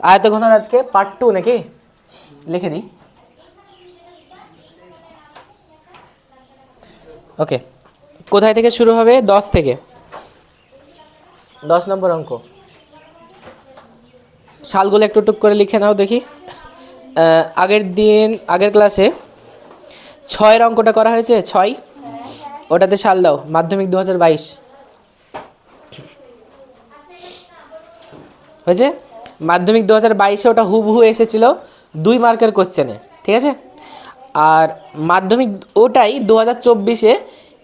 আয়তঘনের আজকে পার্ট 2 নাকি, লিখে দিই। ওকে, কোথায় থেকে শুরু হবে? 10 থেকে। 10 নম্বর অঙ্ক। সালগুলো একটু টুক করে লিখে নাও দেখি। আগের ক্লাসে 6 অঙ্কটা করা হয়েছে, 6, ওটাতে সাল দাও, মাধ্যমিক 2022 হয়েছে। মাধ্যমিক 2022-এ ওটা হুবহু এসেছিল 2 মার্কের কোশ্চেনে, ঠিক আছে। আর মাধ্যমিক ওটাই 2024-এ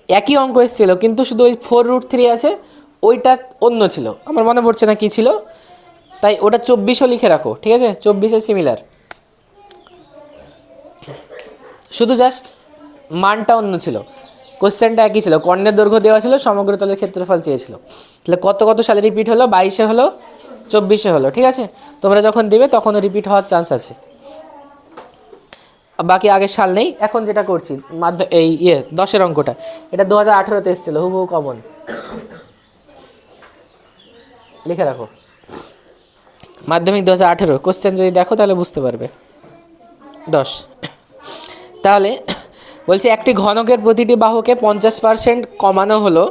একই অঙ্ক এসেছিল, কিন্তু শুধু ওই 4√3 আছে, ওইটা অন্য ছিল, আমার মনে পড়ছে না কি ছিল, তাই ওটা 24ও লিখে রাখো, ঠিক আছে। 24-এ সিমিলার, শুধু জাস্ট মানটা অন্য ছিল, কোশ্চেনটা একই ছিল, কর্ণের দৈর্ঘ্য দেওয়া ছিল, সমগ্র তলের ক্ষেত্রফল চেয়েছিল। তাহলে কত কত সালে রিপিট হলো? 22-এ হলো, 24-এ হলো, ঠিক আছে। তোমরা যখন দিবে তখনও রিপিট হওয়ার চান্স আছে। বাকি আগের সাল নেই। এখন যেটা করছি এই 10-এর অঙ্কটা, এটা 2018-তে এসেছিলো, হুবহু কমন, লিখে রাখো। মাধ্যমিক 2018 কোশ্চেন যদি দেখো তাহলে বুঝতে পারবে। 10, তাহলে বলছি একটি ঘনকের প্রতিটি বাহুকে 50% কমানো হলো,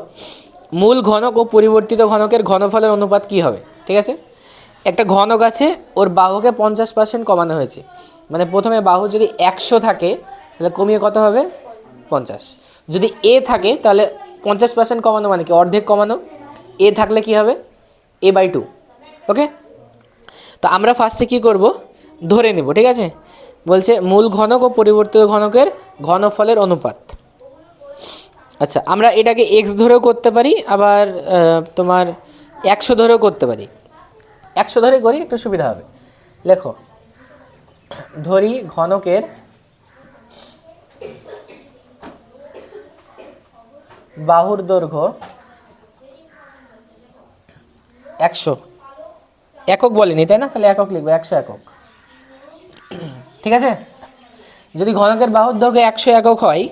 মূল ঘনক ও পরিবর্তিত ঘনকের ঘনফলের অনুপাত কি হবে? ঠিক আছে, একটা ঘনক আছে, ওর বাহুকে 50% কমানো হয়েছে, মানে প্রথমে বাহু যদি 100 থাকে তাহলে কমিয়ে কত হবে? 50। যদি এ থাকে তাহলে 50% কমানো মানে কি? অর্ধেক কমানো। এ থাকলে কি হবে? a/2। ওকে, তো আমরা ফার্স্টে কি করব? ধরে নেব, ঠিক আছে। বলছে মূল ঘনক ও পরিবর্তিত ঘনকের ঘনফলের অনুপাত। আচ্ছা, আমরা এটাকে x ধরেও করতে পারি, আবার তোমার 100 ধরেও করতে পারি। 100 ধরে করি, একটু সুবিধা হবে। লেখো, ধরি ঘনকের বাহুর দৈর্ঘ্য 100, একক বলেনি তাই না, তাহলে একক লিখবো, 100 একক, ঠিক আছে। যদি ঘনকের বাহুর দৈর্ঘ্য 100 একক হয়,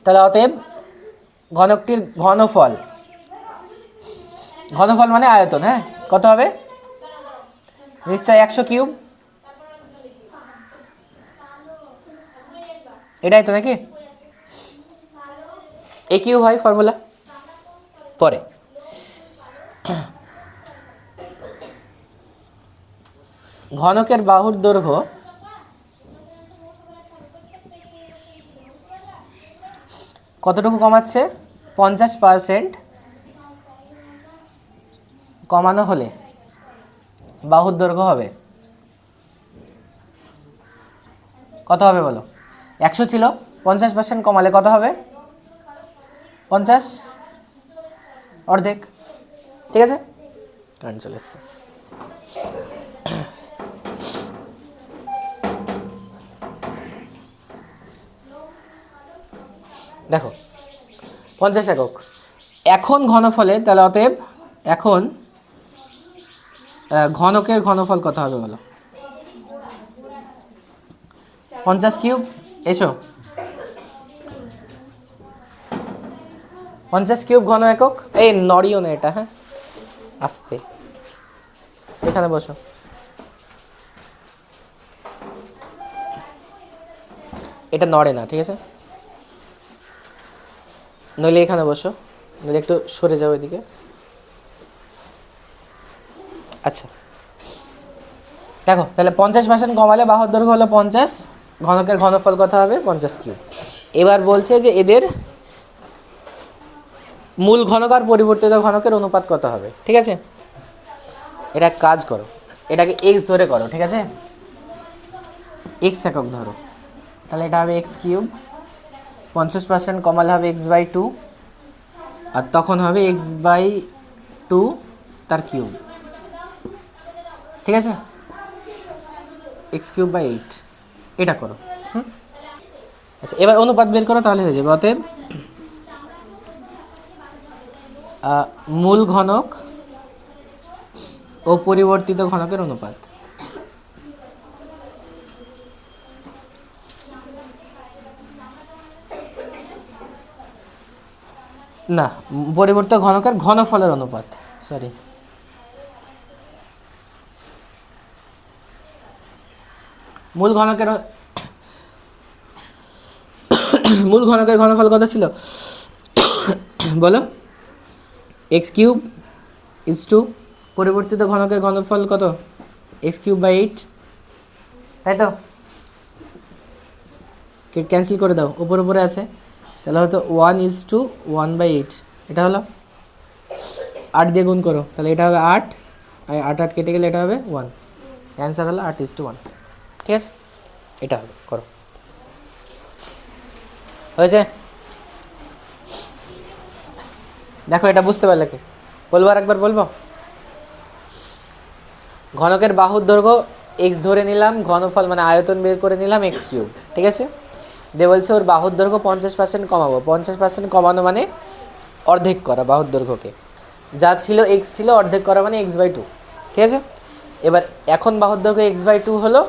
তাহলে অতএব ঘনকটির ঘনফল, ঘনফল মানে আয়তন, হ্যাঁ, কত হবে? নিশ্চয় 100 কিউব, এটাই তো নাকি? এ কিউব হয় ফর্মুলা পরে। ঘনকের বাহুর দৈর্ঘ্য কতটুকু কমাচ্ছে? 50% কমানো হলে বাহুর দৈর্ঘ্য হবে কত হবে বলো? 100 ছিল, 50% কমালে কত হবে? 50, অর্ধেক, ঠিক আছে। কারেন্ট চলে এসছে। দেখো 50 একক, এখন ঘনফলে, তাহলে অতএব এখন ঘনকের ঘনফল কত হবে বলো? 50 কিউব, এসো, 50 কিউব ঘন একক। এই নড়িও না এটা, হ্যাঁ, আস্তে, এখানে বসো। এটা নড়ে না, ঠিক আছে, নইলে এখানে বসো, নইলে একটু সরে যাও এদিকে। আচ্ছা, দেখো তাহলে 50% কমালে বাহুর দৈর্ঘ্য হলো 50, ঘনকের ঘনফল কত হবে? 50 কিউব। এবার বলছে যে এদের মূল ঘনক আর পরিবর্তিত ঘনকের অনুপাত কত হবে, ঠিক আছে। এটা কাজ করো, এটাকে x ধরে করো, ঠিক আছে, x একক ধরো, তাহলে এটা হবে x কিউব, 50% কমালে হবে x/2, আর তখন হবে x/2 তার কিউব, ঠিক আছে, x³/8, এটা করো। আচ্ছা, এবার অনুপাত বের করো, তাহলে হয়ে যাবে। অতএব মূল ঘনক ও পরিবর্তিত ঘনকের অনুপাত। না, পরিবর্তিত ঘনকের ঘনফলের অনুপাত, সরি, মূল ঘনকের মূল ঘনকের ঘনফল কত ছিল বলো? এক্স কিউব ইজ টু পরিবর্তিত ঘনকের ঘনফল কত? এক্স কিউব বাই 8, তাই তো? ক্যান্সেল করে দাও, উপরে আছে, তাহলে হয়তো 1:1/8, এটা হলো 8 দিয়ে গুণ করো, তাহলে এটা হবে 8, আর 8 কেটে গেলে এটা হবে 1, অ্যান্সার হলো 8:1। ঠিক আছে, এটা হবে, করো। হয়েছে? দেখো এটা বুঝতে পারলে কি? বলবো আর একবার বলবো? ঘনকের বাহুর দৈর্ঘ্য এক্স ধরে নিলাম, ঘনফল মানে আয়তন বের করে নিলাম এক্স কিউব, ঠিক আছে? দিয়ে বলছে ওর বাহুর দৈর্ঘ্য 50% কমাবো। 50% কমানো মানে অর্ধেক করা বাহুর দৈর্ঘ্যকে, যা ছিল এক্স ছিল, অর্ধেক করা মানে x/2, ঠিক আছে? এবার এখন বাহুর দৈর্ঘ্য x/2 হলো,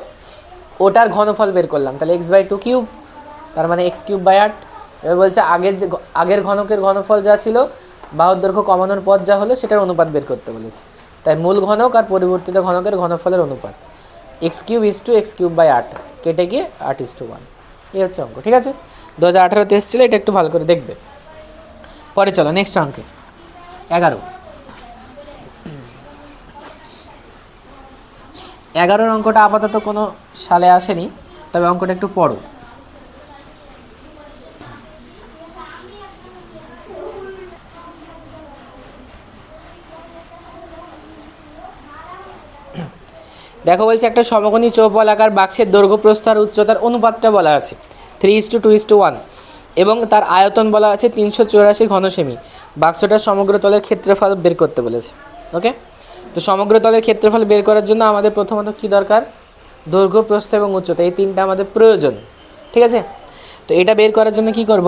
ওটার ঘনফল বের করলাম, তাহলে x/2 কিউব, তার মানে x3/8। এবার বলছে আগের ঘনকের ঘনফল যা ছিল, বাহুর দৈর্ঘ্য কমানোর পর যা হলো সেটার অনুপাত বের করতে বলেছে। তাই মূল ঘনক আর পরিবর্তিত ঘনকের ঘনফলের অনুপাত x3:8 কেটে গিয়ে 8:1, এই হচ্ছে অঙ্ক। ঠিক আছে, 2018-তে এসেছিলো, এটা একটু ভালো করে দেখবে। পরে চলো নেক্সট অঙ্কে 11 অঙ্কটা আপাতত কোনো সালে আসেনি, তবে অঙ্কটা একটু পড়ো। দেখো বলছে একটা সমকোণী চৌপলাকার বাক্সের দৈর্ঘ্য প্রস্থ আর উচ্চতার অনুপাতটা বলা আছে 3:2:1 এবং তার আয়তন বলা আছে 384 ঘনসেমি। বাক্সটার সমগ্র তলের ক্ষেত্রফল বের করতে বলেছে। ওকে, তো সমগ্র তলের ক্ষেত্রফল বের করার জন্য আমাদের প্রথমত কি দরকার? দৈর্ঘ্য, প্রস্থ এবং উচ্চতা, এই তিনটা আমাদের প্রয়োজন। ঠিক আছে, তো এটা বের করার জন্য কি করব?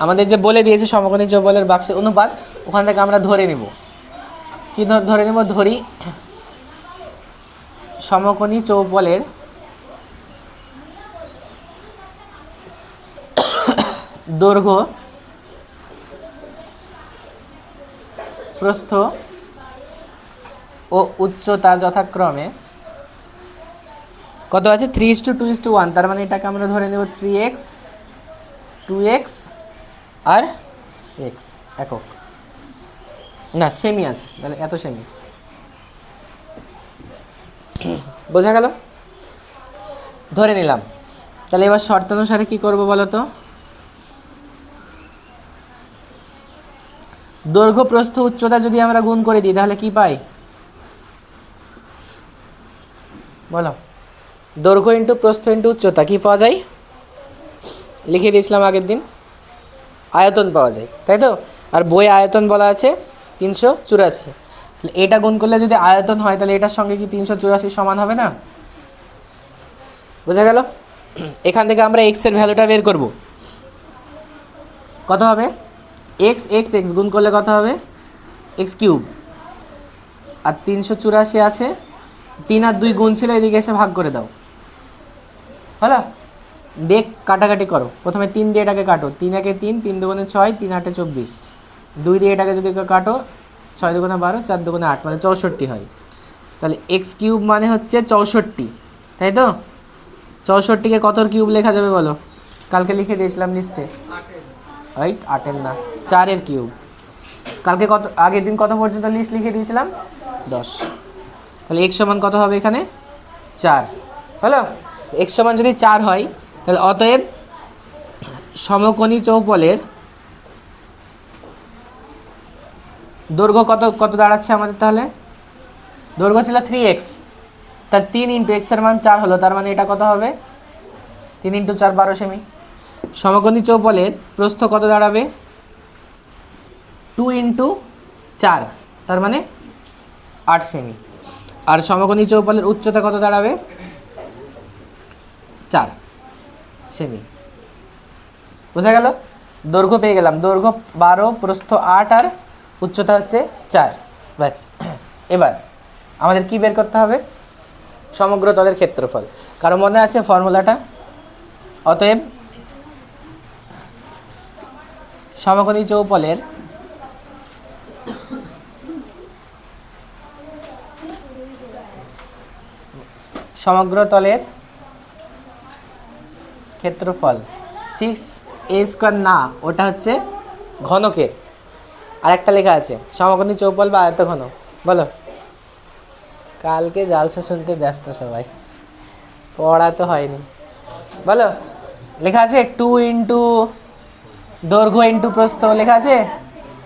আমাদের যে বলে দিয়েছে সমকোণী চৌপলের বাক্সের অনুপাত, ওখান থেকে আমরা ধরে নিব। কি ধরে নেব? ধরি সমকোণী চৌপলের দৈর্ঘ্য, প্রস্থ ও উচ্চতা যথাক্রমে কত আছে? 3:2:1, তার মানে এটাকে আমরা ধরে নেব 3x, 2x আর x একক, না সেমি আছে, তাহলে এত সেমি। বোঝা গেল? ধরে নিলাম। তাহলে এবার শর্ত অনুসারে কী করবো বলো তো? দৈর্ঘ্য, প্রস্থ, উচ্চতা যদি আমরা গুণ করে দিই তাহলে কি পাই বলো? দৈর্ঘ্য ইন্টু প্রস্থ ইন্টু উচ্চতা কি পাওয়া যায়? লিখে দিয়েছিলাম আগের দিন, আয়তন পাওয়া যায়, তাই তো? আর বই আয়তন বলা আছে 384। এটা গুণ করলে যদি আয়তন হয় তাহলে এটার সঙ্গে কি 384 সমান হবে না? বোঝা গেল? এখান থেকে আমরা এক্স এর ভ্যালুটা বের করব। কত হবে? এক্স এক্স এক্স গুণ করলে কত হবে? X cube. আর 384 আছে, 3 আর 2 গুণ ছিল, এদিকে এসে ভাগ করে দাও, হলো? দেখ কাটাকাটি করো, প্রথমে 3 দিয়ে এটাকে কাটো, 3 একে 3, 3 দুগুণে 6, 3 আটে 24, 2 দিয়ে এটাকে যদি কাটো 6 দুগুণে 12, 4 দুগুণে 8, মানে 64 হয়। তাহলে এক্স কিউব মানে হচ্ছে 64, তাই তো? 64কে কতর কিউব লেখা যাবে বলো? কালকে লিখে দিয়েছিলাম লিস্টে, 8-এর না, 4-এর কিউব। কালকে কত, আগের দিন কত পর্যন্ত লিস্ট লিখে দিয়েছিলাম? 10। তাহলে এক্স সমান কত হবে এখানে? 4, হলো? এক্স সমান যদি 4 হয় তাহলে অতএব সমকোণী চৌপলের দৈর্ঘ্য কত কত দাঁড়াচ্ছে আমাদের? তাহলে দৈর্ঘ্য ছিল 3x, তার 3 ইন্টু এক্সের মান 4 হলো, তার মানে এটা কত হবে? 3 ইন্টু 4 12 সেমি। সমকোণী চৌপলের প্রস্থ কত দাঁড়াবে? 2 ইন্টু 4, তার মানে 8 সেমি। আর সমকোণী চৌপলের উচ্চতা কত দাঁড়াবে? 4 সেমি। বোঝা গেল? দৈর্ঘ্য পেয়ে গেলাম, দৈর্ঘ্য 12, প্রস্থ 8 আর উচ্চতা হচ্ছে 4, ব্যাস। এবার আমাদের কি বের করতে হবে? সমগ্র তলের ক্ষেত্রফল। কারো মনে আছে ফর্মুলাটা? অতএব সমকোণী চৌপলের সমগ্র তলের ক্ষেত্রফল 6a² না, ওটা হচ্ছে ঘনকের। আর একটা লেখা আছে সমকোণী চৌপল বা আয়তঘন। বলো। কালকে জালসা শুনতে ব্যস্ত সবাই, পড়া তো হয়নি। বলো। লেখা আছে 2 ইন্টু দৈর্ঘ্য ইন্টু প্রস্থ লেখা আছে,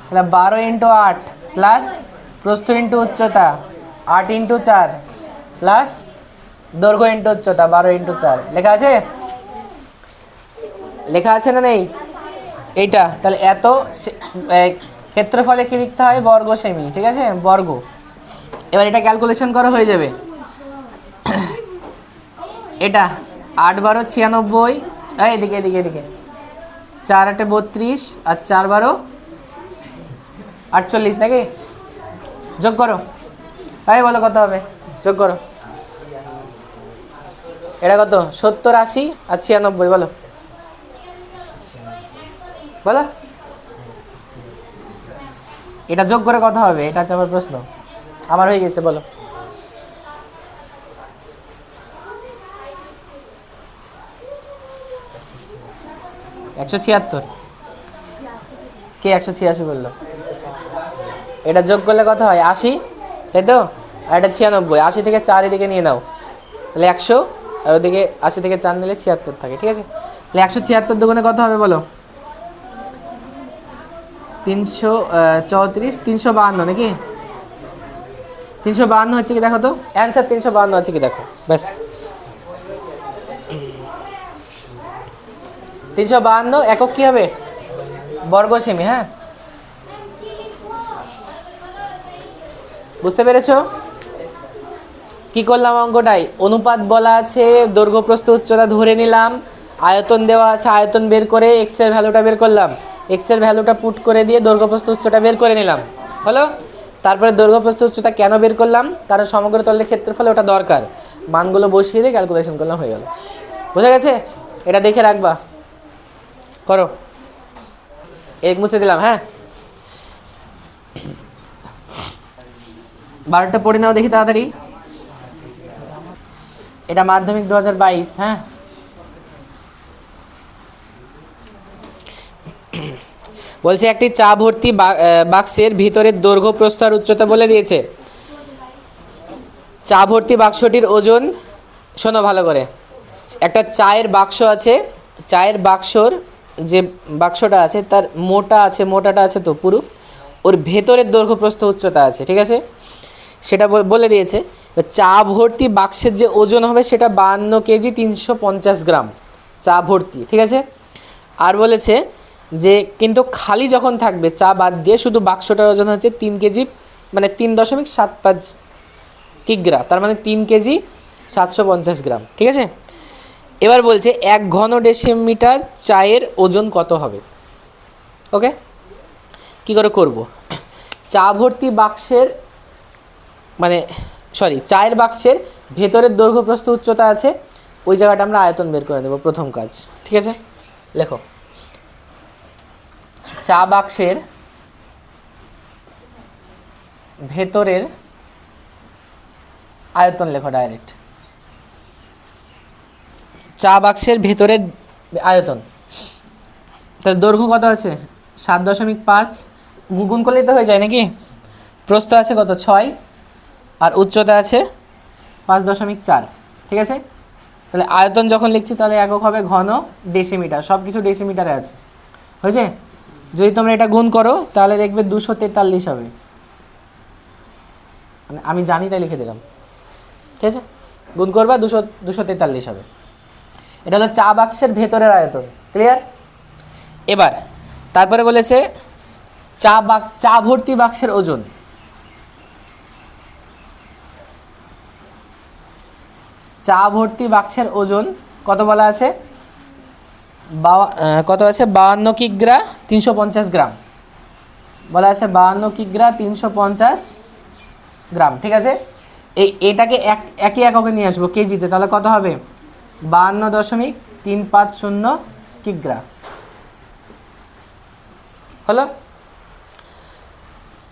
তাহলে 12 ইন্টু 8 প্লাস প্রস্থ ইন্টু উচ্চতা 8 ইন্টু 4 প্লাস দৈর্ঘ্য ইন্টু উচ্চতা 12 ইন্টু 4 লেখা আছে। লেখা আছে না নেই? এইটা তাহলে এত ক্ষেত্রফলে কি লিখতে হয়? বর্গ সেমি, ঠিক আছে, বর্গ। এবার এটা ক্যালকুলেশন করা হয়ে যাবে। এটা 8 12 96, এদিকে এদিকে এদিকে 4 8 32 আর 4 12 48 নাকি? যোগ করো, তাই বলো কত হবে? যোগ করো। এটা কত? 70 80 আর 96, বলো বলো। এটা যোগ করে কত হবে? এটা হচ্ছে আমার প্রশ্ন। আমার হয়ে গেছে, বলো। একশো 76। কে 186 বললো? এটা যোগ করলে কত হয়? 80, তাই তো? আর এটা 96, 80 থেকে 4 এদিকে নিয়ে নাও, তাহলে 100, আর ওদিকে 80 থেকে 4 নিলে 76 থাকে, ঠিক আছে? তাহলে 176 দুগুণে কত হবে বলো? 334, 352 নাকি? 352 হচ্ছে কি দেখো তো, অ্যান্সার 352 আছে কি দেখো, ব্যাস। 352 একক কি হবে? বর্গ সেমি। হ্যাঁ, বুঝতে পেরেছো কি করলাম? অঙ্কটাই অনুপাত বলা আছে, দৈর্ঘ্য প্রস্থ উচ্চতা ধরে নিলাম, আয়তন দেওয়া আছে, আয়তন বের করে এক্স এর ভ্যালুটা বের করলাম, এক্স এর ভ্যালুটা পুট করে দিয়ে দৈর্ঘ্য প্রস্থ উচ্চতা বের করে নিলাম, হলো? তারপরে দৈর্ঘ্য প্রস্থ উচ্চতা কেন বের করলাম? কারণ সমগ্র তলের ক্ষেত্রফলে ওটা দরকার, মানগুলো বসিয়ে দিয়ে ক্যালকুলেশন করলাম, হয়ে গেল। বুঝা গেছে? এটা দেখে রাখবা, করো। এক মুছে দিলাম। হ্যাঁ, 12টা পড়ে নাও দেখি তাড়াতাড়ি। এটা মাধ্যমিক 2022। হ্যাঁ, বলছে একটি চা ভর্তি বাক্সের ভিতরের দৈর্ঘ্য প্রস্থ আর উচ্চতা বলে দিয়েছে। চা ভর্তি বাক্সটির ওজন, শোনো ভালো করে, একটা চায়ের বাক্স আছে, চায়ের বাক্সর যে বাক্সটা আছে তার মোটাটা আছে তো পুরো, ওর ভেতরের দৈর্ঘ্য প্রস্থ উচ্চতা আছে, ঠিক আছে? সেটা বলে দিয়েছে। চা ভর্তি বাক্সের যে ওজন হবে সেটা 52 কেজি 350 গ্রাম, চা ভর্তি, ঠিক আছে? আর বলেছে যে কিন্তু খালি যখন থাকবে, চা বাদ দিয়ে, শুধু বাক্সটার ওজন হচ্ছে 3 কেজি, মানে 3.75 কিগ্রা, তার মানে 3 কেজি 750 গ্রাম, ঠিক আছে? এবার বলছে 1 ঘন ডেসিমিটার চায়ের ওজন কত হবে? ওকে, কি করে করব? চা ভর্তি বাক্সের, মানে চায়ের বাক্সের ভেতরের দৈর্ঘ্য প্রস্থ উচ্চতা আছে, ওই জায়গাটা আমরা আয়তন বের করে দেব, প্রথম কাজ, ঠিক আছে? লেখো, চা বাক্সের ভেতরের আয়তন লেখো ডাইরেক্ট। চা বাক্সের ভেতরের আয়তন, তাহলে দৈর্ঘ্য কত আছে? 7.5, গুণ করলেই তো হয়ে যায় নাকি? প্রস্থ আছে কত? 6, আর উচ্চতা আছে 5.4, ঠিক আছে? তাহলে আয়তন যখন লিখছি তাহলে একক হবে ঘন ডেসিমিটার, সব কিছু ডেসিমিটারে আছে, হয়েছে? যদি তোমরা এটা গুণ করো তাহলে দেখবে 243 হবে, মানে আমি জানি তাই লিখে দিলাম, ঠিক আছে? গুণ করবা 243 হবে। এটা হলো চা বাক্সের ভেতরের আয়তন, ক্লিয়ার? এবার তারপরে বলেছে চা ভর্তি বাক্সের ওজন। চা ভর্তি বাক্সের ওজন কত বলা আছে? কত আছে? 52 কিগ্রা 350 গ্রাম বলা আছে, 52 কিগ্রা 350 গ্রাম, ঠিক আছে? এটাকে একই এককে নিয়ে আসবো কেজিতে, তাহলে কত হবে? 52.350 কিগ্রা, হলো?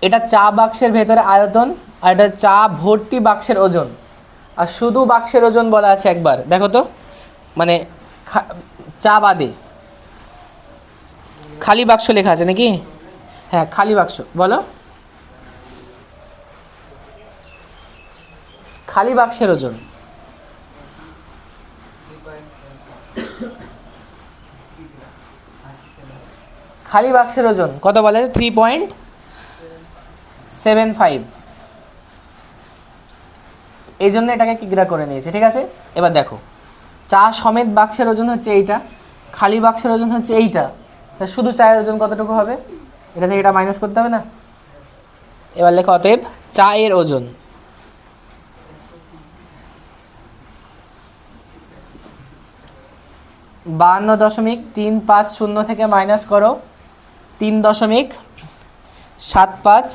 এটা চা বাক্সের ভেতরে আয়তন, আর এটা চা ভর্তি বাক্সের ওজন। আর শুধু বাক্সের ওজন বলা আছে একবার, দেখো তো, মানে চা বাদে খালি বাক্স লেখা আছে নাকি? হ্যাঁ, খালি বাক্স বলো। খালি বাক্সের ওজন খালি বাক্সের ওজন কত বলা আছে? 3.75। এই জন্য এটাকে কিগ্রা করে নিয়েছে, ঠিক আছে। এবার দেখো, চা সমেত বাক্সের ওজন হচ্ছে এইটা, খালি বাক্সের ওজন হচ্ছে এইটা, তা শুধু চায়ের ওজন কতটুকু হবে? এটা থেকে এটা মাইনাস করতে হবে না? এবার লেখো অতএব চায়ের ওজন 52.350 থেকে মাইনাস করো 3.75,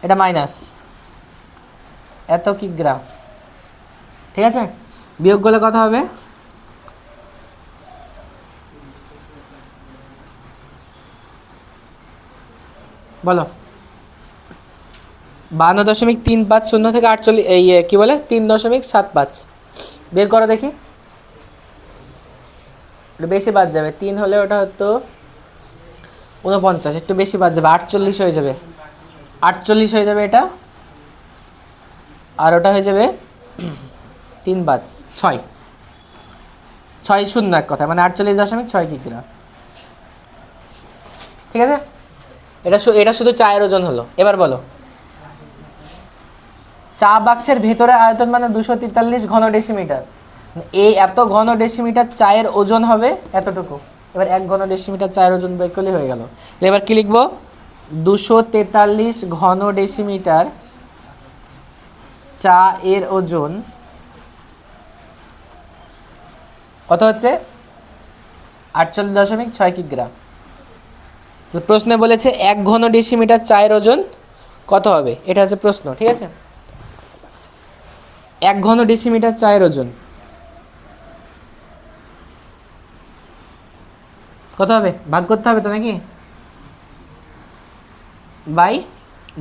এটা মাইনাস এত কিগ্রা, ঠিক আছে। বিয়োগ করলে কত হবে? বলো। 52.350 থেকে 48 এই কি বলে 3.75 বের করো দেখি। একটু বেশি বাদ যাবে, 3 হলে ওটা হতো 49, একটু বেশি বাদ যাবে, 48 হয়ে যাবে, 48 হয়ে যাবে এটা, আর ওটা হয়ে যাবে 3.5 6 শূন্য এক কথা, মানে 48.6 কিগ্রা, ঠিক আছে। এটা শুধু চায়ের ওজন হলো। এবার বলো, চা বাক্সের ভেতরে আয়তন মানে 243 ঘন ডেসিমিটার, এই এত ঘন ডেসিমিটার চায়ের ওজন হবে এতটুকু। এবার 1 ঘন ডেসিমিটার চায়ের ওজন বের করলে হয়ে গেল। এবার কি লিখবো? 243 ঘন ডেসিমিটার চা এর ওজন কত হচ্ছে? 48.6 কিগ্রা। তো প্রশ্নে বলেছে 1 ঘন ডেসিমিটার চায়ের ওজন কত হবে, এটা হচ্ছে প্রশ্ন, ঠিক আছে। 1 ঘন ডেসিমিটার চায়ের ওজন কত হবে? ভাগ করতে হবে তো নাকি, বাই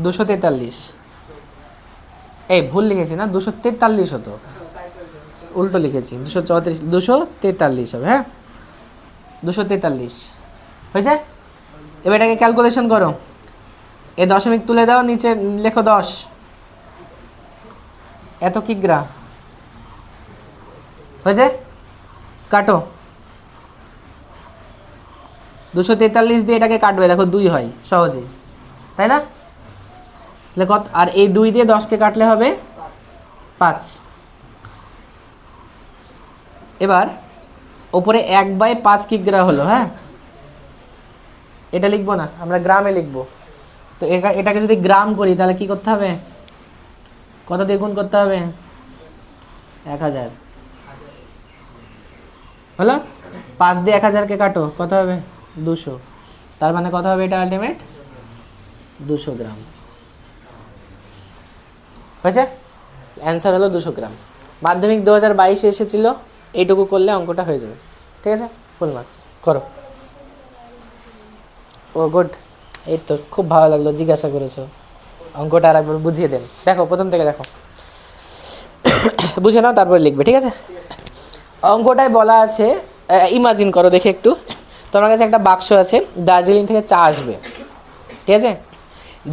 243। এই ভুল লিখেছি না, 243 হতো, উল্টো লিখেছি, 234, 243 হবে, হ্যাঁ 243 হয়েছে। এবার এটাকে ক্যালকুলেশন করো, এ দশমিক তুলে দাও, নিচে লেখো 10, এত কিগ্রা হয়েছে। কাটো, 243 দিয়ে এটাকে কাটবে, দেখো 2 হয় সহজেই, তাই না? তাহলে কত? আর এই 2 দিয়ে 10কে কাটলে হবে 5। এবার ওপরে 1/5 কিগ্রা হলো, হ্যাঁ এটা লিখবো না, আমরা গ্রামে লিখবো। তো এটাকে যদি গ্রাম করি তাহলে কি করতে হবে? কত দিয়ে গুণ করতে হবে? 1000 হলো। 5 দিয়ে 1000কে কাটো, কত হবে? 200। তার মানে কত হবে এটা আলটিমেট? 200 গ্রাম হয়েছে। অ্যান্সার হলো 200 গ্রাম। মাধ্যমিক 2022-এ এসেছিল, এইটুকু করলে অঙ্কটা হয়ে যাবে, ঠিক আছে, ফুল মার্কস। করো। ও গুড, এই তো খুব ভালো লাগলো, জিজ্ঞাসা করেছো। অঙ্কটা আর একবার বুঝিয়ে দেন, দেখো প্রথম থেকে দেখো, বুঝে নাও তারপরে লিখবে, ঠিক আছে। অঙ্কটায় বলা আছে, ইমাজিন করো দেখে একটু, তোমার কাছে একটা বাক্স আছে, দার্জিলিং থেকে চা আসবে, ঠিক আছে।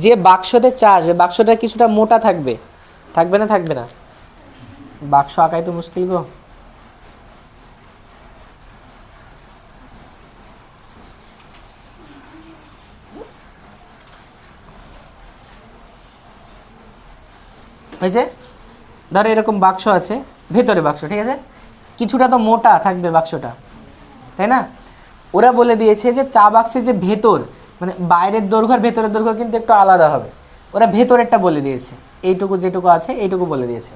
যে বাক্সতে চা আসবে, বাক্সটা কিছুটা মোটা থাকবে, থাকবে না? থাকবে না? বাক্স আঁকাই তো মুশকিল গো। হয়েছে, ধরো এরকম বাক্স আছে, ভেতরে বাক্স, ঠিক আছে, কিছুটা তো মোটা থাকবে বাক্সটা, তাই না? ওরা বলে দিয়েছে যে চা বাক্সের যে ভেতর, মানে বাইরের দৈর্ঘ্য আর ভেতরের দৈর্ঘ্য কিন্তু একটু আলাদা হবে। ওরা ভেতরেরটা বলে দিয়েছে, এইটুকু যেটুকু আছে এইটুকু বলে দিয়েছে।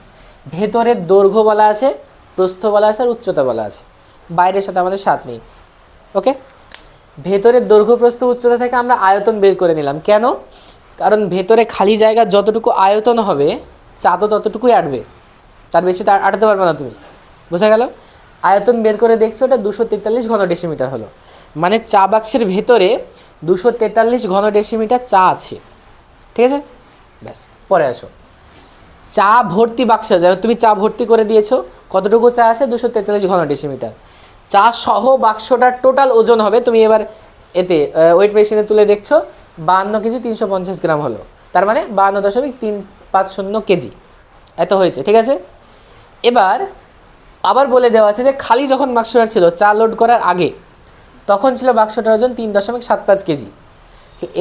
ভেতরের দৈর্ঘ্য বলা আছে, প্রস্থ বলা আছে, আর উচ্চতা বলা আছে, বাইরের সাথে আমাদের সাথ নেই, ওকে। ভেতরের দৈর্ঘ্য, প্রস্থ, উচ্চতা থেকে আমরা আয়তন বের করে নিলাম, কেন? কারণ ভেতরে খালি জায়গা যতটুকু আয়তন হবে, চা তো ততটুকুই আটবে, তার বেশি তো আটাতে পারবে না তুমি, বোঝা গেল? আয়তন বের করে দেখছো, ওটা 243 ঘন ডেসিমিটার হলো, মানে চা বাক্সের ভেতরে 243 ঘন ডেসিমিটার চা আছে, ঠিক আছে। ব্যাস, পরে আসো। চা ভর্তি বাক্স, যেমন তুমি চা ভর্তি করে দিয়েছো, কতটুকু চা আছে? 243 ঘন ডেসিমিটার। চা সহ বাক্সটার টোটাল ওজন হবে, তুমি এবার এতে ওয়েট মেশিনে তুলে দেখছো 52 কেজি 350 গ্রাম হলো, তার মানে 52.350 কেজি এত হয়েছে, ঠিক আছে। এবার আবার বলে দেওয়া আছে যে খালি যখন বাক্সটা ছিল চা লোড করার আগে, তখন ছিল বাক্সটার ওজন 3.75 কেজি।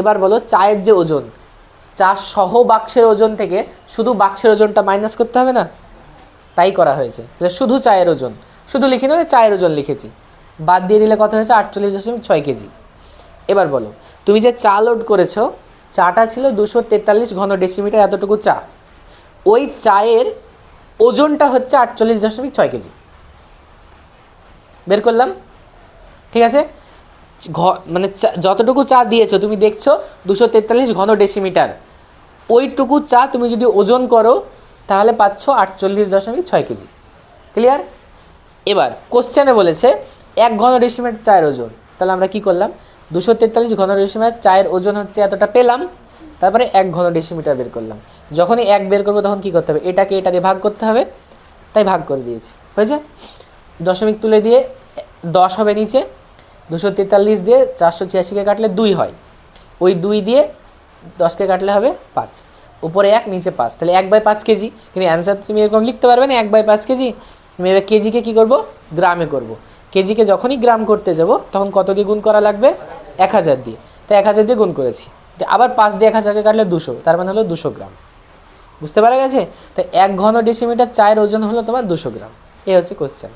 এবার বলো চায়ের যে ওজন, চা সহ বাক্সের ওজন থেকে শুধু বাক্সের ওজনটা মাইনাস করতে হবে না, তাই করা হয়েছে। শুধু চায়ের ওজন, শুধু লিখে নেবে চায়ের ওজন লিখেছি, বাদ দিয়ে দিলে কত হয়েছে 48.6 কেজি। এবার বলো তুমি যে চা লোড করেছো, চাটা ছিল 243 ঘন ডেসিমিটার, এতটুকু চা, ওই চায়ের ওজনটা হচ্ছে 48.6 কেজি। বের করলাম, ঠিক আছে। মানে যতটুকু চা দিয়েছো তুমি দেখছো 243 ঘন ডেসিমিটার, ওইটুকু চা তুমি যদি ওজন করো তাহলে পাচ্ছ 48.6 কেজি। ক্লিয়ার? এবার কোশ্চেনে বলেছে 1 ঘন ডেসিমিটার চায়ের ওজন, তাহলে আমরা কি করলাম 243 ঘন ডেসিমিটার চায়ের ওজন হচ্ছে এতটা পেলাম, তারপরে 1 ঘন ডেসিমিটার বের করলাম। যখনই 1 বের করবো তখন কি করতে হবে, এটাকে এটা দিয়ে ভাগ করতে হবে, তাই ভাগ করে দিয়েছি, হয়েছে। দশমিক তুলে দিয়ে 10 হবে নিচে, 243 দিয়ে 486কে কাটলে 2 হয়, ওই 2 দিয়ে 10কে কাটলে হবে 5, উপরে 1 নিচে 5, তাহলে 1/5 কেজি। কিন্তু অ্যান্সার তুমি এরকম লিখতে পারবে না 1/5 কেজি। আমি এবার কেজিকে কী করবো, গ্রামে করব। কেজিকে যখনই গ্রাম করতে যাব তখন কত দিয়ে গুণ করা লাগবে, 1000 দিয়ে, তাই 1000 দিয়ে গুণ করেছি। আবার 5 দিয়ে 1000কে কাটলে 200, তার মানে হলো 200 গ্রাম। বুঝতে পারা গেছে? তাই 1 ঘন ডেসিমিটার চায়ের ওজন হলো তোমার 200 গ্রাম। এই হচ্ছে কোশ্চেন,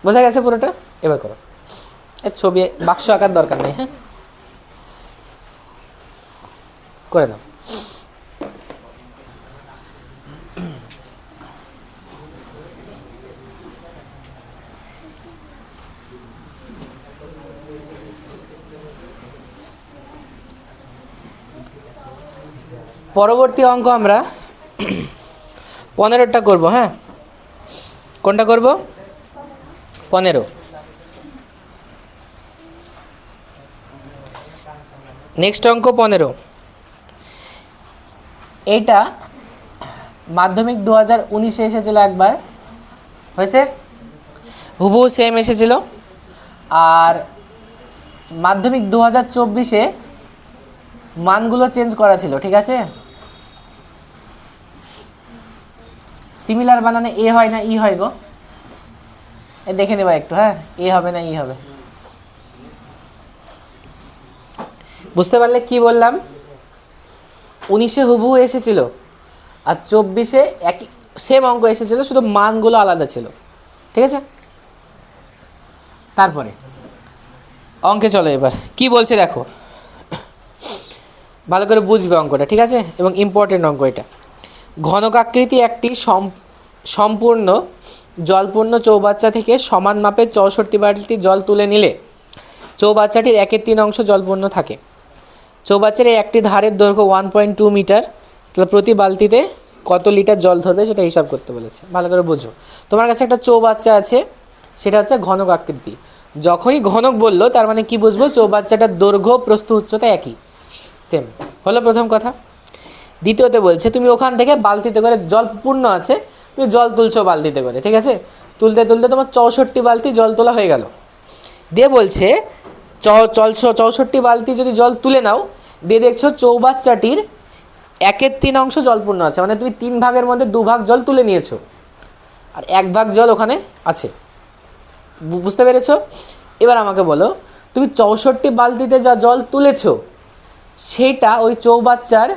বোঝা গেছে পুরোটা? এবার করো, এর ছবি বাক্স আঁকার দরকার নেই, হ্যাঁ করে নাও। পরবর্তী অঙ্ক আমরা 15টা করবো, হ্যাঁ কোনটা করব, 15। নেক্সট অঙ্ক 15। এইটা মাধ্যমিক 2019-এ এসেছিলো একবার, হয়েছে, হুবহু সেম এসেছিল। আর মাধ্যমিক 2024-এ মানগুলো চেঞ্জ করা ছিল, ঠিক আছে। সিমিলার বানানে এ হয় না ই হয় গো, এ দেখে নেবা একটু, হ্যাঁ এ হবে না ই হবে। বুঝতে পারলে কি বললাম? 19-এ হুবহু এসেছিল আর 24-এ একই সেম অঙ্ক এসেছিল, শুধু মানগুলো আলাদা ছিল, ঠিক আছে। তারপরে অঙ্কে চলো, এবার কি বলছে দেখো, ভালো করে বুঝবে অঙ্কটা, ঠিক আছে, এবং ইম্পর্টেন্ট অঙ্ক এটা। ঘনকাকৃতি একটি সম্পূর্ণ জলপূর্ণ চৌবাচ্চা থেকে সমান মাপের 64 বালতি জল তুলে নিলে চৌবাচ্চাটির 1/3 অংশ জলপূর্ণ থাকে। চৌবাচ্চার একটি ধারের দৈর্ঘ্য 1.2 মিটার, তাহলে প্রতি বালতিতে কত লিটার জল ধরবে সেটা হিসাব করতে বলেছে। ভালো করে বোঝো, তোমার কাছে একটা চৌবাচ্চা আছে, সেটা হচ্ছে ঘনক আকৃতি। যখনই ঘনক বললো তার মানে কি বুঝবো, চৌবাচ্চাটার দৈর্ঘ্য প্রস্থ উচ্চতা একই, সেম হলো প্রথম কথা। দ্বিতীয়তে বলছে তুমি ওখান থেকে বালতিতে করে জল পূর্ণ আছে, তুমি জল তুলছো বালতিতে করে, ঠিক আছে, তুলতে তুলতে তোমার 64 বালতি জল তোলা হয়ে গেল। দিয়ে বলছে 64 বালতি যদি জল তুলে নাও, দিয়ে দেখছো চৌবাচ্চাটির 1/3 অংশ জলপূর্ণ আছে, মানে তুমি 3 ভাগের মধ্যে 2 ভাগ জল তুলে নিয়েছো আর 1 ভাগ জল ওখানে আছে। বুঝতে পেরেছো? এবার আমাকে বলো, তুমি 64 বালতিতে যা জল তুলেছো সেটা ওই চৌবাচ্চার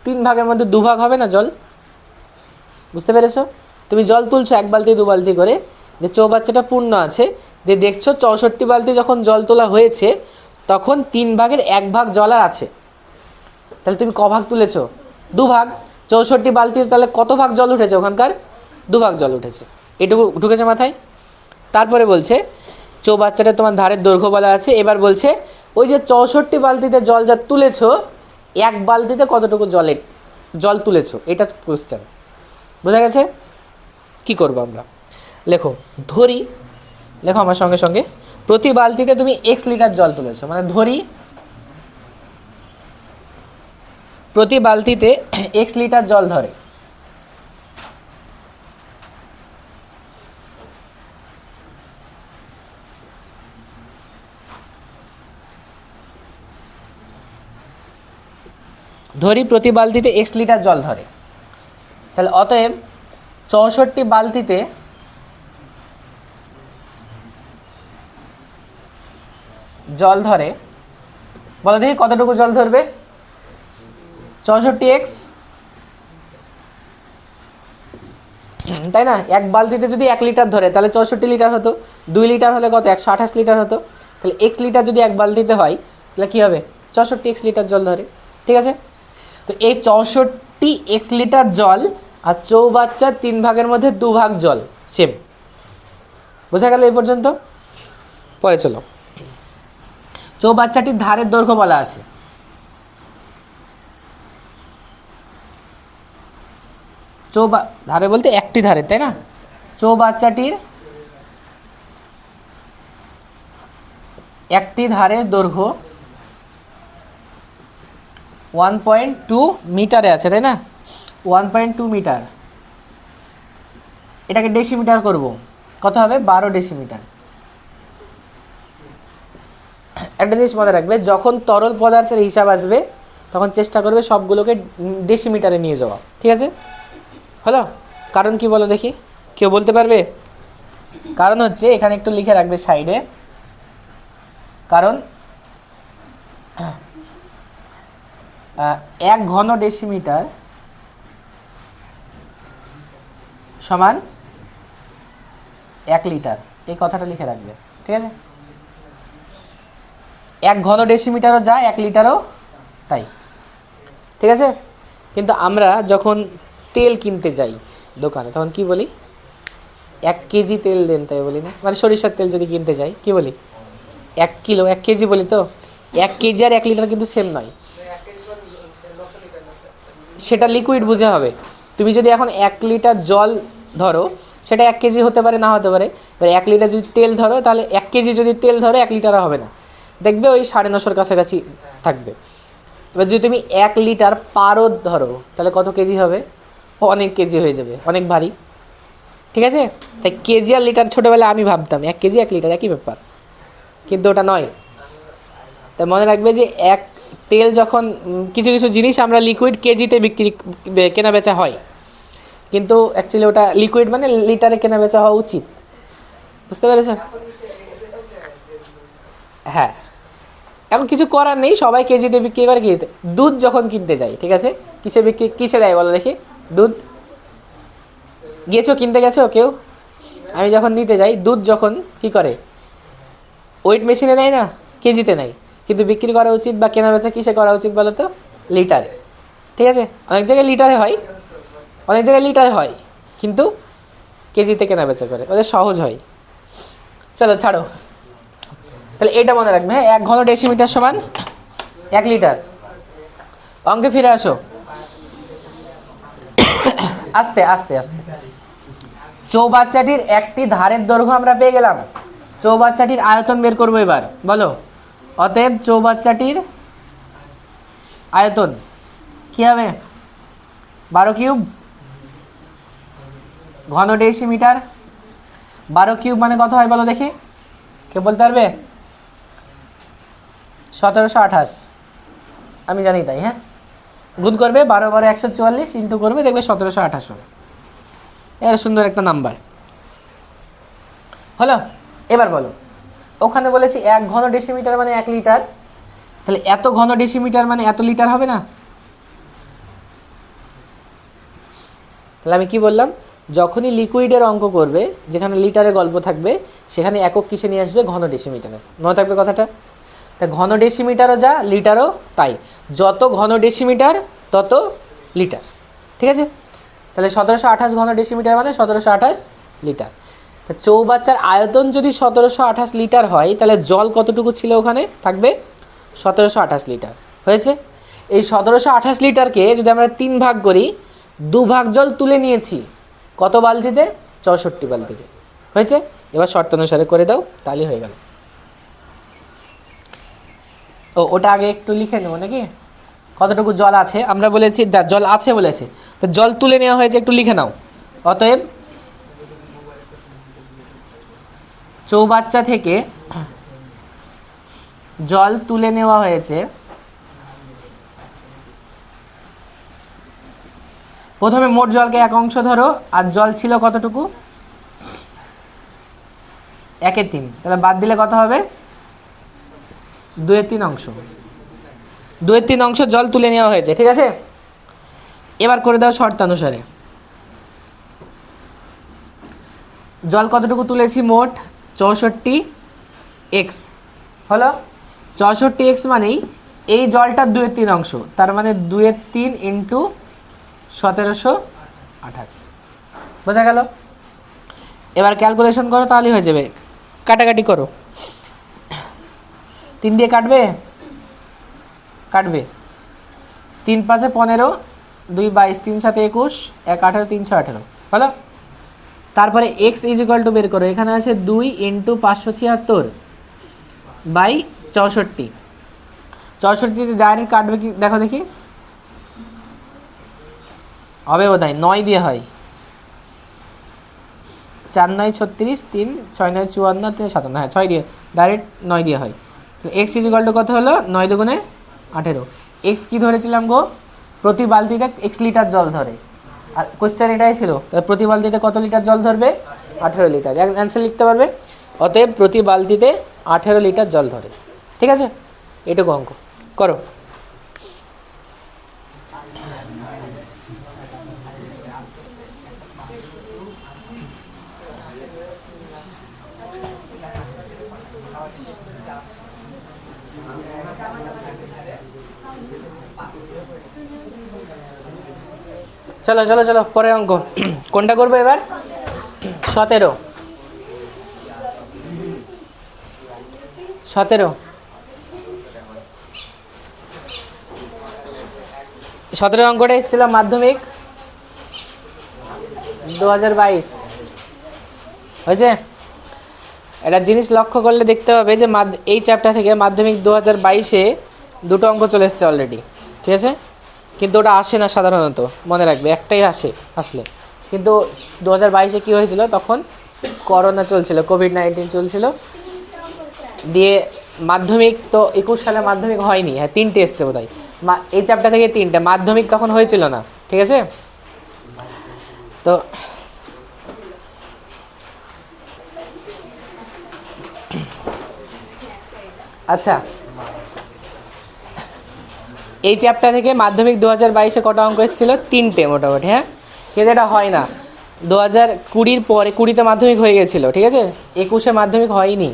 3 ভাগের মধ্যে 2 ভাগ হবে না জল? বুঝতে পেরেছো? তুমি জল তুলছো 1 বালতি 2 বালতি করে, যে চৌবাচ্চাটা পূর্ণ আছে, দিয়ে দেখছো 64 বালতি যখন জল তোলা হয়েছে তখন 3 ভাগের 1 ভাগ জল আর আছে, তাহলে তুমি ক ভাগ তুলেছো? 2 ভাগ। 64 বালতিতে তাহলে কত ভাগ জল উঠেছে? ওখানকার 2 ভাগ জল উঠেছে। এটুকু ঢুকেছে মাথায়? তারপরে বলছে চৌবাচ্চাটা তোমার ধারের দৈর্ঘ্য বলা আছে। এবার বলছে ওই যে 64 বালতিতে জল যা তুলেছো, 1 বালতিতে কতটুকু জল তুলেছো, এটা কোশ্চেন। বোঝা গেছে? কি করব আমরা, লেখো, ধরি, লেখো আমার সঙ্গে সঙ্গে, প্রতি বালতিতে তুমি x লিটার জল তুলেছো, মানে ধরি প্রতি বালতিতে x লিটার জল ধরে। ধরি প্রতি বালতিতে x লিটার জল ধরে, তাহলে অতএব 64 বালতিতে জল ধরে, বলো দেখি কতটুকু জল ধরবে? 64x, তাই না? এক বালতিতে যদি 1 লিটার ধরে তাহলে 64 লিটার হতো, 2 লিটার হলে কত? 128 লিটার হতো। তাহলে x লিটার যদি এক বালতিতে হয় তাহলে কী হবে? 64x লিটার জল ধরে, ঠিক আছে? তো এই 64x লিটার জল আর চৌবাচ্চার 3 ভাগের মধ্যে 2 ভাগ জল, সেম। বোঝা গেল এই পর্যন্ত? পরে চলো, চৌবাচ্চাটির ধারের দৈর্ঘ্য বলা আছে, ধারে বলতে একটি ধারে, তাই না? চৌবাচ্চাটির একটি ধারের দৈর্ঘ্য 1.2 মিটারে আছে, তাই না? 1.2 মিটার, এটাকে ডেসিমিটার করব, কত হবে? 12 ডেসিমিটার। একটা জিনিস মনে রাখবে, যখন তরল পদার্থের হিসাব আসবে তখন চেষ্টা করবে সবগুলোকে ডেসিমিটারে নিয়ে যাওয়া, ঠিক আছে? হলো? কারণ কি বলো দেখি, কেউ বলতে পারবে? কারণ হচ্ছে, এখানে একটু লিখে রাখবে সাইডে, কারণ 1 ঘন ডেসিমিটার সমান 1 লিটার, এই কথাটা লিখে রাখবে, ঠিক আছে? 1 ঘন ডেসিমিটারও যা, 1 লিটারও তাই, ঠিক আছে? কিন্তু আমরা যখন তেল কিনতে যাই দোকানে তখন কি বলি? 1 কেজি তেল দেন, তাই বলি না? মানে সরিষার তেল যদি কিনতে যাই কি বলি? 1 কিলো, 1 কেজি বলি তো? 1 কেজি আর 1 লিটার কিন্তু সেম নয়, সেটা লিকুইড বুঝে হবে। তুমি যদি এখন 1 লিটার জল ধরো, সেটা 1 কেজি হতে পারে, না হতে পারে। এবার 1 লিটার যদি তেল ধরো, তাহলে 1 কেজি যদি তেল ধরো 1 লিটার হবে না, দেখবে ওই 950 কাছাকাছি থাকবে। এবার যদি তুমি 1 লিটার পারদ ধরো তাহলে কত কেজি হবে? অনেক কেজি হয়ে যাবে, অনেক ভারী, ঠিক আছে? তাই কেজি আর লিটার ছোটোবেলায় আমি ভাবতাম 1 কেজি 1 লিটার একই ব্যাপার, কিন্তু ওটা নয়। তাই মনে রাখবে যে তেল যখন কিছু কিছু জিনিস আমরা লিকুইড কেজিতে কেনা বেচা হয়, কিন্তু অ্যাকচুয়ালি ওটা লিকুইড মানে লিটারে কেনা বেচা হওয়া উচিত, বুঝতে পেরেছ? হ্যাঁ, এখন কিছু করার নেই, সবাই কেজিতে বিক্রি করে। কেজিতে দুধ যখন কিনতে যাই, ঠিক আছে, কিসে দেয় বলো দেখি? দুধ গিয়েছো কিনতে গেছো কেউ? আমি যখন নিতে যাই দুধ, যখন কি করে? ওয়েট মেশিনে নেয় না, কেজিতে নেয়, কিন্তু বিক্রি করা উচিত বা কেনা বেচা কিসে করা উচিত বলো তো? লিটারে, ঠিক আছে? অনেক জায়গায় লিটারে হয়, অনেক জায়গায় লিটারে হয়, কিন্তু কেজিতে কেনা বেচা করে, ওদের সহজ হয়। চলো ছাড়ো, তাহলে এটা মনে রাখবে, হ্যাঁ? 1 ঘন ডেসিমিটার সমান 1 লিটার। অঙ্কে ফিরে আসো, আস্তে আস্তে আস্তে। চৌবাচ্চাটির একটি ধারের দৈর্ঘ্য আমরা পেয়ে গেলাম, চৌবাচ্চাটির আয়তন বের করবো এবার, বলো। অতএব চৌবাচ্চাটির আয়তন কি হবে? 12 কিউব ঘন ডেসিমিটার। 12 কিউব মানে কত হয় বলো দেখি, কে বলতে পারবে? 1728, আমি জানি তাই, হ্যাঁ? গুণ করবে, 12 12 144 ইন্টু করবে, দেখবে 1728 হবে। এর সুন্দর একটা নাম্বার হলো। এবার বলো, ওখানে বলেছি 1 ঘন ডেসিমিটার মানে 1 লিটার, তাহলে এত ঘন ডেসিমিটার মানে এত লিটার হবে না? তাহলে আমি কি বললাম? যখনই লিকুইডের অঙ্ক করবে, যেখানে লিটারে গল্প থাকবে, সেখানে একক কিসে নিয়ে আসবে? ঘন ডেসিমিটারে। মনে থাকবে কথাটা? তা ঘন ডেসিমিটারও যা, লিটারও তাই, যত ঘন ডেসিমিটার তত লিটার, ঠিক আছে? তাহলে 1728 ঘন ডেসিমিটার মানে 1728 লিটার। চৌবাচ্চার আয়তন যদি 1728 লিটার হয়, তাহলে জল কতটুকু ছিল ওখানে? থাকবে 1728 লিটার। হয়েছে? এই 1728 লিটারকে যদি আমরা 3 ভাগ করি, 2 ভাগ জল তুলে নিয়েছি, কত বালতিতে? 64 বালতিতে। হয়েছে? এবার শর্ত অনুসারে করে দাও, তাহলেই হয়ে গেল। ওটা আগে একটু লিখে নেবো নাকি, কতটুকু জল আছে? আমরা বলেছি জল আছে বলেছি, তো জল তুলে নেওয়া হয়েছে, একটু লিখে নাও। অতএব চৌবাচ্চা থেকে জল তুলে নেওয়া হয়েছে প্রথমে মোট জলকে 1 অংশ ধরো, আর জল ছিল কতটুকু? 1/3। তাহলে বাদ দিলে কত হবে? 2/3 অংশ। 2/3 অংশ জল তুলে নেওয়া হয়েছে, ঠিক আছে। এবার করে দাও শর্তানুসারে। জল কতটুকু তুলেছি? মোট 64x হলো। 64x মানেই এই জলটা 2/3 অংশ, তার মানে 2/3 ইন্টু 1728। বোঝা গেল? এবার ক্যালকুলেশন করো, তাহলেই হয়ে যাবে। কাটাকাটি করো। 3 দিয়ে কাটবে? কাটবে। 3 5 15, 2 22, 3 7 21, 1 18, 318 হলো। তারপরে এক্স ইজ ইকুয়াল টু বের করো। এখানে আছে 2 ইন্টু 576 বাই 64। 64 ডাইরেক্ট কাটবে কি দেখো দেখি? হবে বোধহয় 9 দিয়ে হয়। 4 9 36, 3 6 9 54, 3 57, হ্যাঁ 6 দিয়ে ডাইরেক্ট 9 দিয়ে হয়। তাহলে এক্স ইজ ইকুয়াল টু কত হলো? 9 দুগুণে 18। এক্স কী ধরেছিলাম গো? প্রতি বালতিতে x লিটার জল ধরে, আর কোশ্চেন এটাই ছিল। তাহলে প্রতি বালতিতে কত লিটার জল ধরবে? 18 লিটার। অ্যান্সার লিখতে পারবে। অতএব প্রতি বালতিতে 18 লিটার জল ধরে। ঠিক আছে, এটুকু অঙ্ক করো। চলো চলো চলো, পরে অঙ্ক। কোনটা করবো এবার? 17। 17 অঙ্কটা এসেছিল মাধ্যমিক 2022। হয়েছে? একটা জিনিস লক্ষ্য করলে দেখতে হবে যে এই চ্যাপ্টার থেকে মাধ্যমিক 2022-এ 2টো অঙ্ক চলে এসছে অলরেডি, ঠিক আছে। কিন্তু ওটা আসে না সাধারণত, মনে রাখবে, একটাই আসলে। কিন্তু 2022-এ কী হয়েছিল? তখন করোনা চলছিল, কোভিড-19 চলছিল। দিয়ে মাধ্যমিক তো 21 সালে মাধ্যমিক হয়নি, হ্যাঁ 3টে এসছে বোধ হয়। এই চ্যাপ্টার থেকে 3টে, মাধ্যমিক তখন হয়েছিল না, ঠিক আছে। তো আচ্ছা, এই চ্যাপ্টার থেকে মাধ্যমিক 2022-এ কটা অঙ্ক এসেছিলো? 3টে মোটামুটি, হ্যাঁ। কিন্তু এটা হয় না 2020-র পরে। 20-তে মাধ্যমিক হয়ে গেছিলো, ঠিক আছে। 21-এ মাধ্যমিক হয়নি,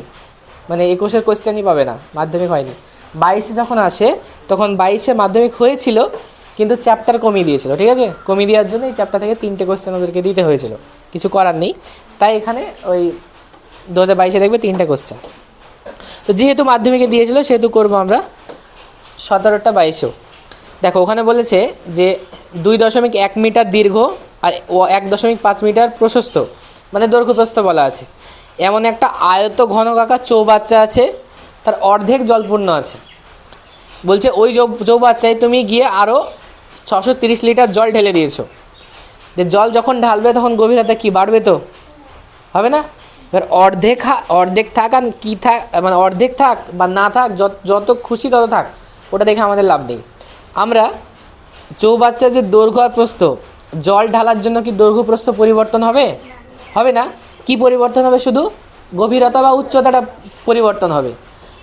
মানে 21-এর কোশ্চেনই পাবে না, মাধ্যমিক হয়নি। 22-এ যখন আসে তখন 22-এ মাধ্যমিক হয়েছিল, কিন্তু চ্যাপ্টার কমিয়ে দিয়েছিল, ঠিক আছে। কমিয়ে দেওয়ার জন্য এই চ্যাপ্টার থেকে 3টে কোশ্চেন ওদেরকে দিতে হয়েছিল, কিছু করার নেই। তাই এখানে ওই 2022-এ দেখবে 3টে কোশ্চেন। তো যেহেতু মাধ্যমিকে দিয়েছিল সেহেতু করবো আমরা 17টা 22-ও। দেখো ওখানে বলেছে যে 2.1 মিটার দীর্ঘ আর 1.5 মিটার প্রশস্ত, মানে দৈর্ঘ্য প্রস্থ বলা আছে, এমন একটা আয়ত ঘনকাকার চৌবাচ্চা আছে, তার অর্ধেক জলপূর্ণ আছে। বলছে ওই চৌবাচ্চায় তুমি গিয়ে আরও 630 লিটার জল ঢেলে দিয়েছো। যে জল যখন ঢালবে তখন গভীরতা কি বাড়বে? তো হবে না? এবার অর্ধেক থাক আর কী থাক, মানে অর্ধেক থাক বা না থাক, যত খুশি তত থাক, ওটা দেখে আমাদের লাভ নেই। আমরা চৌবাচ্চার যে দৈর্ঘ্য আর প্রস্থ, জল ঢালার জন্য কি দৈর্ঘ্য প্রস্থ পরিবর্তন হবে? হবে না। কি পরিবর্তন হবে? শুধু গভীরতা বা উচ্চতাটা পরিবর্তন হবে।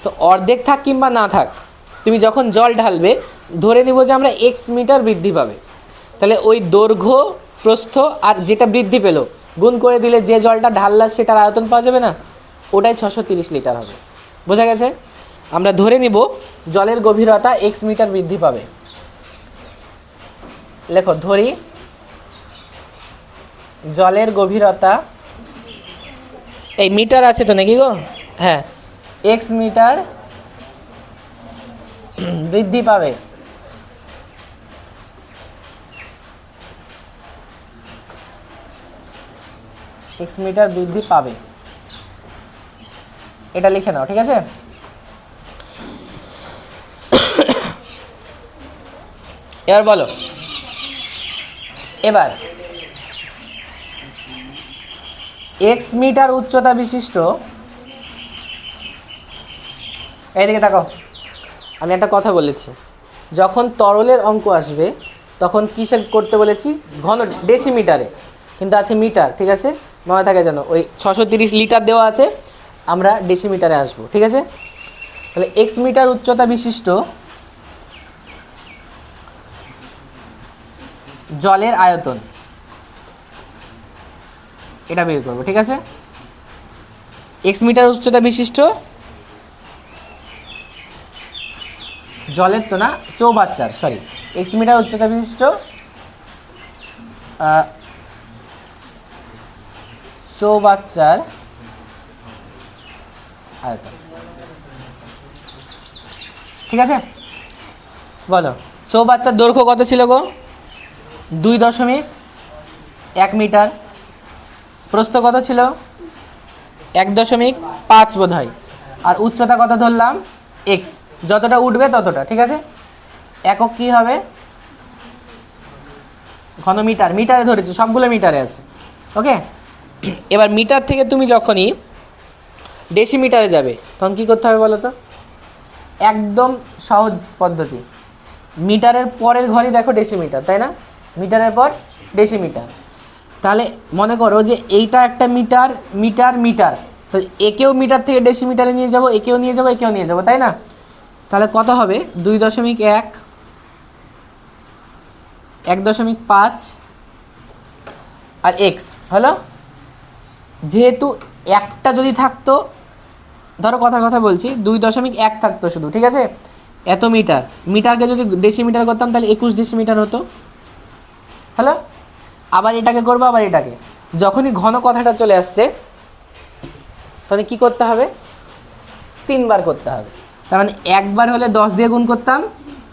তো অর্ধেক থাক কিংবা না থাক, তুমি যখন জল ঢালবে ধরে নিব যে আমরা x মিটার বৃদ্ধি পাবে, তাহলে ওই দৈর্ঘ্য প্রস্থ আর যেটা বৃদ্ধি পেল গুণ করে দিলে যে জলটা ঢাললা সেটার আয়তন পাওয়া যাবে না? ওটাই 630 লিটার হবে। বোঝা গেছে? আমরা ধরে নিব জলের গভীরতা x মিটার বৃদ্ধি পাবে। লেখো, ধরি জলের গভীরতা, এই মিটার আছে তো নাকি গো? হ্যাঁ, x মিটার বৃদ্ধি পাবে। x মিটার বৃদ্ধি পাবে, এটা লিখে নাও, ঠিক আছে। এবার বলো, এবার x মিটার উচ্চতা বিশিষ্ট, এইদিকে তাকাও, আমি একটা কথা বলেছি, যখন তরলের অঙ্ক আসবে তখন কিসে করতে বলেছি, ঘন ডেসিমিটারে, কিন্তু আছে মিটার, ঠিক আছে, মনে থাকে যেন ওই 630 লিটার দেওয়া আছে, আমরা ডেসিমিটারে আসবো, ঠিক আছে। তাহলে এক্স মিটার উচ্চতা বিশিষ্ট জলের আয়তন এটা বের করবো, ঠিক আছে। এক্স মিটার উচ্চতা বিশিষ্ট জলের, তো না, চৌবাচ্চার, সরি, এক্স মিটার উচ্চতা বিশিষ্ট চৌবাচ্চার আয়তন, ঠিক আছে। বলো চৌবাচ্চার দৈর্ঘ্য কত ছিল গো? 2.1 মিটার। প্রস্থ কত ছিল? 1.5 বোধ হয়। আর উচ্চতা কত ধরলাম? এক্স, যতটা উঠবে ততটা, ঠিক আছে। একক কি হবে? ঘনমিটার, মিটারে ধরেছি, সবগুলো মিটারে আছে, ওকে। এবার মিটার থেকে তুমি যখনই ডেসিমিটারে যাবে তখন কী করতে হবে বলো তো? একদম সহজ পদ্ধতি, মিটারের পরের ঘরই দেখো ডেসিমিটার, তাই না? মিটারের পর ডেসিমিটার। তাহলে মনে করো যে এইটা একটা মিটার, মিটার, মিটার, তো একেও মিটার থেকে ডেসিমিটারে নিয়ে যাব, একেও নিয়ে যাব, একেও নিয়ে যাব, তাই না? তাহলে কত হবে? 2.1, 1.5 আর এক্স হলো। যেহেতু একটা যদি থাকতো, ধরো কথার কথা বলছি, 2.1 থাকতো শুধু, ঠিক আছে, এত মিটার, মিটারকে যদি ডেসিমিটার করতাম তাহলে 21 ডেসিমিটার হতো, হলো। আবার এটাকে করবো, আবার এটাকে, যখনই ঘন কথাটা চলে আসছে তখন কী করতে হবে? 3 বার করতে হবে। তার মানে একবার হলে 10 দিয়ে গুণ করতাম,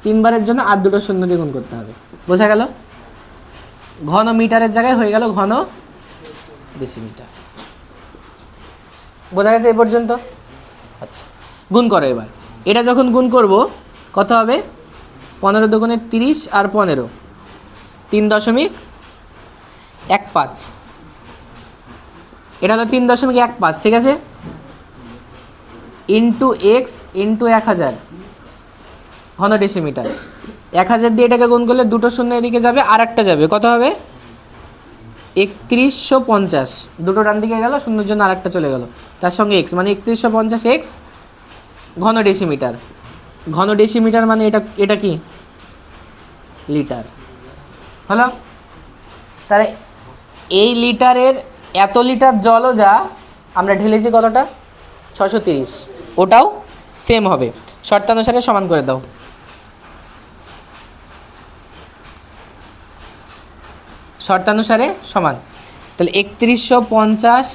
3 বারের জন্য আর 2 শূন্য দিয়ে গুণ করতে হবে। বোঝা গেল? ঘন মিটারের জায়গায় হয়ে গেল ঘন ডেসিমিটার। বোঝা গেছে এই পর্যন্ত? আচ্ছা, গুণ করো এবার। এটা যখন গুণ করব কত হবে? 15 দুগুণে 30 আর 15, 3.15। এটা হলো 3.15, ঠিক আছে, ইন্টু এক্স ইন্টু 1000 ঘন ডেসিমিটার। 1000 দিয়ে এটাকে গুণ করলে 2 শূন্য এদিকে যাবে, আর একটা যাবে, কত হবে? 3150। 2 ডান দিকে গেল, শূন্যর জন্য আর একটা চলে গেল, তার সঙ্গে এক্স, মানে 3150 এক্স ঘন ডেসিমিটার। ঘন ডেসিমিটার মানে এটা কি? লিটার, হলো। তাহলে এই লিটারের এত লিটার জলও যা আমরা ঢেলেছি কতটা? 630, ওটাও সেম হবে। শর্তানুসারে সমান করে দাও। শর্তানুসারে সমান, তাহলে 3150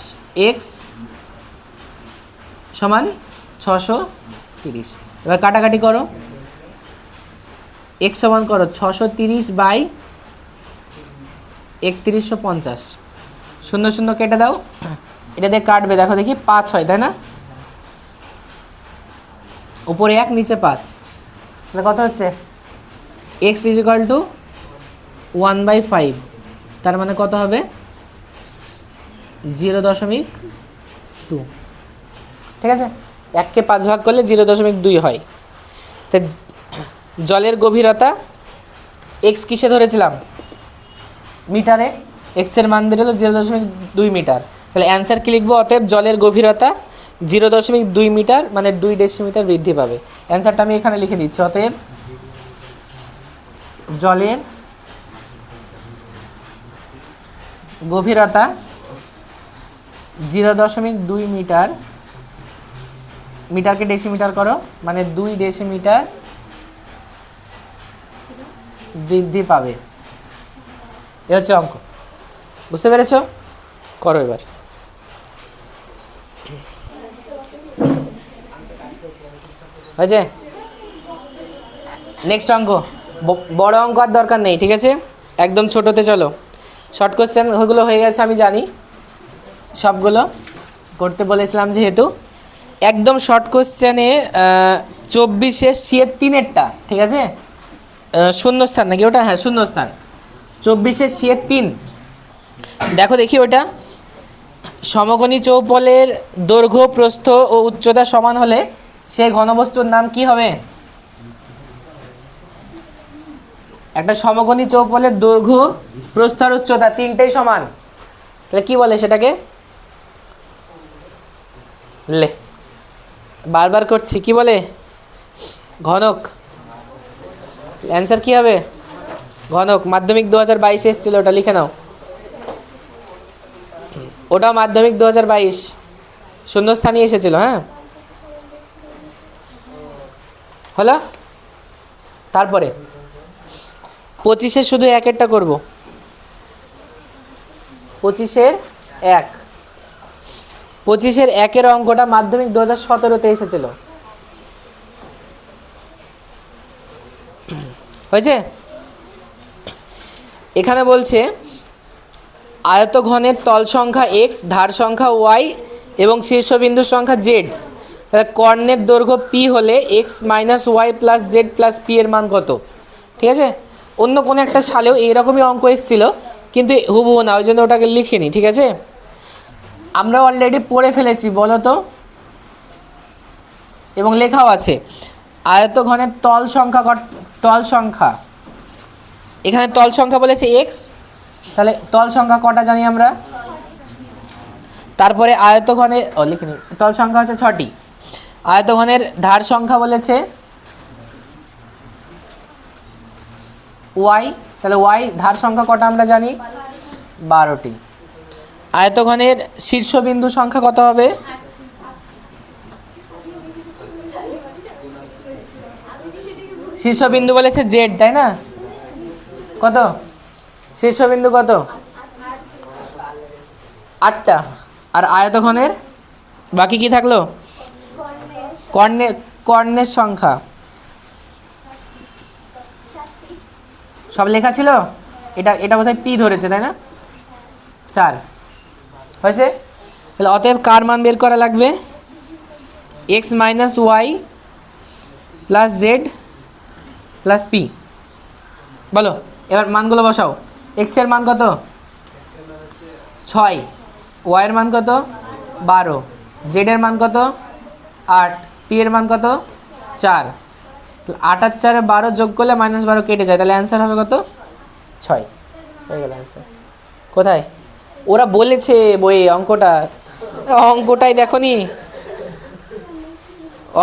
এক্স সমান 630। এবার কাটাকাটি করো, এক্স সমান করো 630 বাই 3150, শূন্য শূন্য কেটে দাও, এটা দিয়ে কাটবে, দেখো দেখি 5 হয়, তাই না? উপরে 1 নিচে 5, তাহলে কত হচ্ছে? এক্স ইজ ইকুয়াল টু 1/5, তার মানে কত হবে? 0.2, ঠিক আছে। 1কে 5 ভাগ করলে 0.2 হয়। তো জলের গভীরতা এক্স কিসে ধরেছিলাম? মিটারে। এক্সের মান বেরোলো 0.2 মিটার। তাহলে অ্যান্সার কি লিখবো? অতএব জলের গভীরতা 0.2 মিটার, মানে 2 ডেসিমিটার বৃদ্ধি পাবে। অ্যান্সারটা আমি এখানে লিখে দিচ্ছি। অতএব জলের গভীরতা 0.2 মিটার, মিটারকে ডেসিমিটার করো, মানে 2 ডেসিমিটার বৃদ্ধি পাবে। এ হচ্ছে অঙ্ক। বুঝতে পেরেছো? করো এবার। হয়েছে? নেক্সট অঙ্ক। বড় অঙ্ক আর দরকার নেই, ঠিক আছে, একদম ছোটোতে চলো। শর্ট কোশ্চেন ওইগুলো হয়ে গেছে, আমি জানি সবগুলো করতে বলেছিলাম যেহেতু। একদম শর্ট কোশ্চেনে 24-এ C-এর 3-এরটা, ঠিক আছে, শূন্যস্থান নাকি ওটা? হ্যাঁ, শূন্যস্থান। 24-এ C-এর 3, দেখো দেখি ওটা। সমকোণী চৌপলের দৈর্ঘ্য, প্রস্থ ও উচ্চতা সমান হলে সেই ঘনবস্তুর নাম কি হবে? একটা সমকোণী চৌপলের দৈর্ঘ্য প্রস্থ আর উচ্চতা তিনটেই সমান, তাহলে কি বলে সেটাকে? লে বারবার করছি, কি বলে? ঘনক। অ্যান্সার কি হবে? ঘনক। মাধ্যমিক 2022 এসেছিল, ওটা লিখে নাও। ওটাও মাধ্যমিক 2022 শূন্যস্থানই এসেছিল। হ্যাঁ, হলো। তারপরে 25-এ শুধু একেরটা করব। 25-এর 1, 25-এর 1-এর অঙ্কটা মাধ্যমিক 2017-তে এসেছিল। হয়েছে? এখানে বলছে আয়তঘনের তল সংখ্যা x, ধার সংখ্যা y এবং শীর্ষবিন্দুর সংখ্যা z। তাহলে কর্ণের দৈর্ঘ্য p হলে x minus Y plus Z plus P এর মান কত? ঠিক আছে, অন্য কোনো একটা সালেও এইরকমই অঙ্ক এসেছিল, কিন্তু হুবহু না, ওই জন্য ওটাকে লিখিনি। ঠিক আছে, আমরা অলরেডি পড়ে ফেলেছি, বলো তো, এবং লেখাও আছে। আয়তঘনের তল সংখ্যা এখানে তল সংখ্যা বলেছে x, তাহলে তল সংখ্যা কটা জানি আমরা। তারপরে আয়তঘনের লিখিনি, তল সংখ্যা হচ্ছে 6টি। আয়তঘনের ধার সংখ্যা বলেছে y, তাহলে y ধার সংখ্যা কটা আমরা জানি? 12টি। আয়তঘনের শীর্ষবিন্দু সংখ্যা কত হবে? শীর্ষবিন্দু বলেছে z, তাই না? কত শীর্ষবিন্দু? কত? 8টা। আর আয়তঘনের বাকি কি থাকলো? কর্ণের সংখ্যা সব লেখা ছিল। এটা বোধহয় পি ধরেছে, তাই না? 4 হয়েছে। তাহলে অতএব কার মান বের করা লাগবে? X minus Y plus Z plus P. বলো এবার মানগুলো বসাও। এক্স এর মান কত? 6, ওয়াই এর মান কত? 12, জেড এর মান কত? 8, পি এর মান কত? 4। 8 আর 4 12 যোগ করলে -12 কেটে যায়, তাহলে অ্যান্সার হবে কত? 6। হয়ে গেল অ্যান্সার। কোথায়? ওরা বলেছে বইয়ে অঙ্কটাই দেখো নি,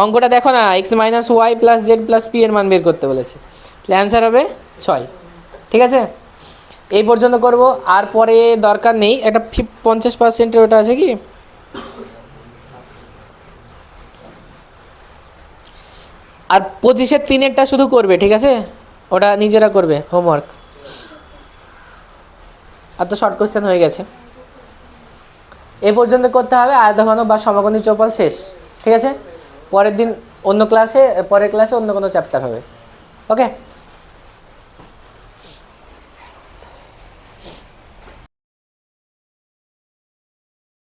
অঙ্কটা দেখো না। X minus Y plus Z plus P এর মান বের করতে বলেছে, তাহলে অ্যান্সার হবে 6। ঠিক আছে, এই পর্যন্ত করব, আর পরে দরকার নেই। একটা 50%-এর ওটা আছে কি, আর 25-এর 3-এরটা শুধু করবে। ঠিক আছে, ওটা নিজেরা করবে হোমওয়ার্ক। আর তো শর্ট কোশ্চেন হয়ে গেছে, এই পর্যন্ত করতে হবে। আয়তঘনক বা সমকোণী চৌপাল শেষ। ঠিক আছে, পরের ক্লাসে অন্য কোনো চ্যাপ্টার হবে। ওকে।